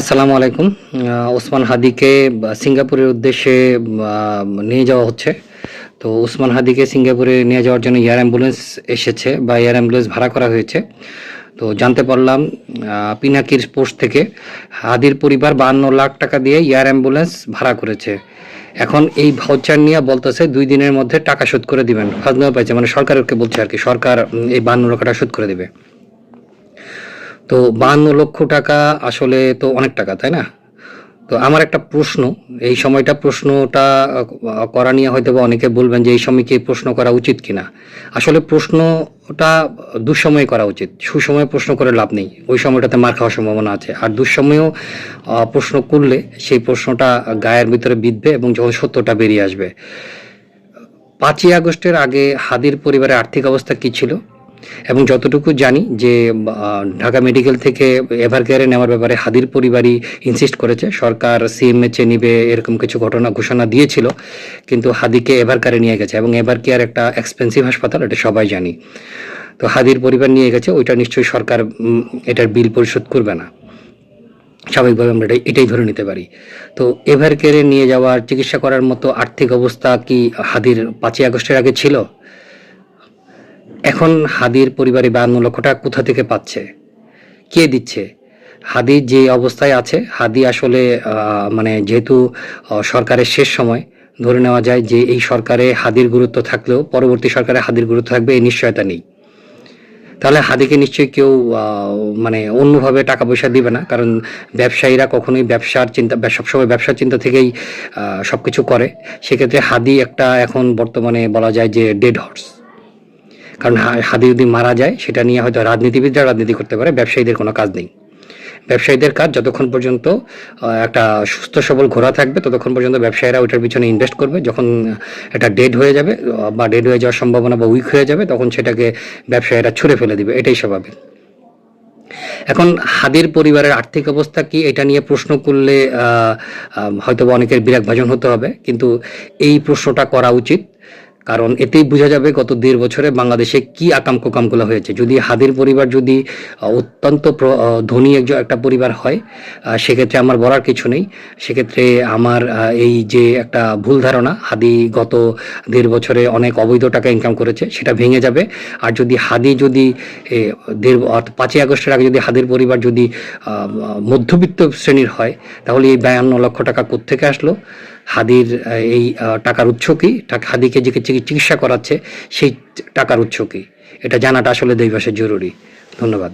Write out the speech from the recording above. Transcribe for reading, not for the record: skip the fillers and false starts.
আসসালামু আলাইকুম। ওসমান হাদিকে সিঙ্গাপুরের উদ্দেশ্যে নিয়ে যাওয়া হচ্ছে। তো ওসমান হাদিকে সিঙ্গাপুরে নিয়ে যাওয়ার জন্য এয়ার অ্যাম্বুলেন্স এসেছে বা এয়ার অ্যাম্বুলেন্স ভাড়া করা হয়েছে। তো জানতে পারলাম পিনাকির পোস্ট থেকে হাদির পরিবার 52 লাখ টাকা দিয়ে এয়ার অ্যাম্বুলেন্স ভাড়া করেছে। এখন এই ভাউচার নিয়ে বলতেছে 2 দিনের মধ্যে টাকা শোধ করে দিবেন। ফাজলামো পাইছে, মানে সরকারকে বলছে আর কি, সরকার এই 52 লক্ষ টাকা শোধ করে দিবে। তো 52 লক্ষ টাকা আসলে তো অনেক টাকা, তাই না? তো আমার একটা প্রশ্ন, এই সময়টা প্রশ্নটা করা নিয়ে হয়তো বা অনেকে বলবেন যে এই সময় কি প্রশ্ন করা উচিত কিনা। আসলে প্রশ্নটা দুঃসময়ে করা উচিত, সুসময়ে প্রশ্ন করে লাভ নেই, ওই সময়টাতে মার খাওয়ার সম্ভাবনা আছে। আর দুঃসময়েও প্রশ্ন করলে সেই প্রশ্নটা গায়ের ভিতরে বিঁধবে এবং যখন সত্যটা বেরিয়ে আসবে। 5ই আগস্টের আগে হাদির পরিবারের আর্থিক অবস্থা কী ছিল, এবং যতটুকু জানি যে ঢাকা মেডিকেল থেকে এভারকেয়ারে নেওয়ার ব্যাপারে হাদির পরিবারই ইনসিস্ট করেছে, সরকার সিএমএচে নিবে এরকম কিছু ঘোষণা দিয়েছিল, কিন্তু হাদিকে এভারকেয়ারে নিয়ে গেছে, এবং এভারকেয়ার একটা এক্সপেন্সিভ হাসপাতাল, এটা সবাই জানি। তো হাদির পরিবার নিয়ে গেছে, ওইটা নিশ্চয়ই সরকার এটার বিল পরিশোধ করবে না, স্বাভাবিকভাবে আমরা এটাই ধরে নিতে পারি। তো এভারকেয়ারে নিয়ে যাওয়ার চিকিৎসা করার মতো আর্থিক অবস্থা কি হাদির 5ই আগস্টের আগে ছিল? এখন হাদির পরিবারে 52 লক্ষ টাকা কোথা থেকে পাচ্ছে, কে দিচ্ছে? হাদি যে অবস্থায় আছে, হাদি আসলে মানে যেহেতু সরকারের শেষ সময়, ধরে নেওয়া যায় যে এই সরকারে হাদির গুরুত্ব থাকলেও পরবর্তী সরকারে হাদির গুরুত্ব থাকবে এই নিশ্চয়তা নেই। তাহলে হাদিকে নিশ্চয়ই কেউ মানে অন্যভাবে টাকা পয়সা দিবে না, কারণ ব্যবসায়ীরা কখনোই সবসময় ব্যবসার চিন্তা থেকেই সব কিছু করে। সেক্ষেত্রে হাদি একটা এখন বর্তমানে বলা যায় যে ডেড হর্স। কারণ হাদি যদি মারা যায়, সেটা নিয়ে হয়তো রাজনীতিবিদরা রাজনীতি করতে পারে, ব্যবসায়ীদের কোনো কাজ নেই। ব্যবসায়ীদের কাজ যতক্ষণ পর্যন্ত একটা সুস্থ সবল ঘোড়া থাকবে ততক্ষণ পর্যন্ত ব্যবসায়ীরা ওইটার পিছনে ইনভেস্ট করবে। যখন এটা ডেড হয়ে যাবে বা ডেড হয়ে যাওয়ার সম্ভাবনা বা উইক হয়ে যাবে, তখন সেটাকে ব্যবসায়ীরা ছুঁড়ে ফেলে দিবে, এটাই স্বাভাবিক। এখন হাদির পরিবারের আর্থিক অবস্থা কি, এটা নিয়ে প্রশ্ন করলে হয়তো অনেকের বিরাগ ভাজন হতে হবে, কিন্তু এই প্রশ্নটা করা উচিত, কারণ এতেই বোঝা যাবে গত 1.5 বছরে বাংলাদেশে কি আকাম কুকামগুলো হয়েছে। যদি হাদির পরিবার যদি অত্যন্ত ধনী একটা পরিবার হয়, সেক্ষেত্রে আমার বলার কিছু নেই। সেক্ষেত্রে আমার এই যে একটা ভুল ধারণা হাদি গত 1.5 বছরে অনেক অবৈধ টাকা ইনকাম করেছে, সেটা ভেঙে যাবে। আর যদি হাদি যদি 5ই আগস্টের আগে যদি হাদির পরিবার যদি মধ্যবিত্ত শ্রেণীর হয়, তাহলে এই 52 লক্ষ টাকা কোত্থেকে আসলো? হাদির এই টাকার উৎস কি? হাদিকে যে চিকিৎসা করাচ্ছে সেই টাকার উৎস কি? এটা জানাটা আসলে দেশবাসীর জরুরি। ধন্যবাদ।